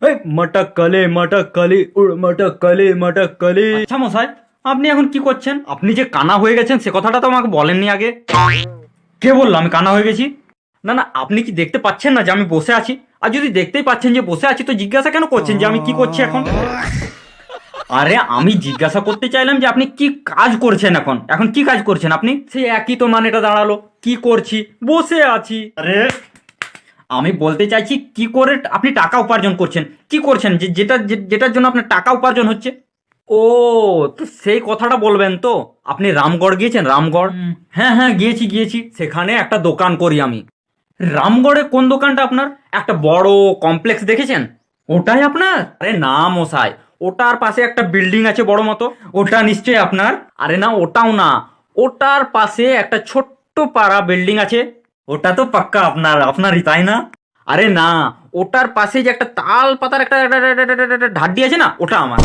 এই মটক কলি উড় মটক কলি। আচ্ছা মশাই, আপনি এখন কি করছেন? আপনি যে কানা হয়ে গেছেন সে কথাটা তো আমাকে বলেননি আগে। কে বললো আমি কানা হয়ে গেছি? না না, আপনি কি দেখতে পাচ্ছেন না যে আমি বসে আছি? আর যদি দেখতেই পাচ্ছেন যে বসে আছি তো জিজ্ঞাসা কেন করছেন যে আমি কি করছি এখন? আরে আমি জিজ্ঞাসা করতে চাইলাম যে আপনি কি কাজ করছেন এখন। এখন কি কাজ করছেন আপনি? সেই একই তো মানেটা দাঁড়ালো, কি করছি? বসে আছি। আরে আমি বলতে চাইছি কি করে আপনি টাকা উপার্জন করছেন, কি করছেন যেটার জন্য আপনার টাকা উপার্জন হচ্ছে। ও, তো সেই কথাটা বলবেন তো। আপনি রামগড় গিয়েছেন? রামগড়? হ্যাঁ হ্যাঁ, গিয়েছি। সেখানে একটা দোকান করি আমি। রামগড়ে কোন দোকানটা আপনার? একটা বড় কমপ্লেক্স দেখেছেন? ওটাই আপনার? আরে না মশাই, ওটার পাশে একটা বিল্ডিং আছে বড় মতো, ওটা নিশ্চয়ই আপনার। আরে না, ওটাও না, ওটার পাশে একটা ছোট্ট পাড়া বিল্ডিং আছে, ওটা তো পাক্কা আপনারই তাই না? আরে না, ওটার পাশে যে একটা তাল পাতার একটা ঢাড্ডি আছে না, ওটা আমার।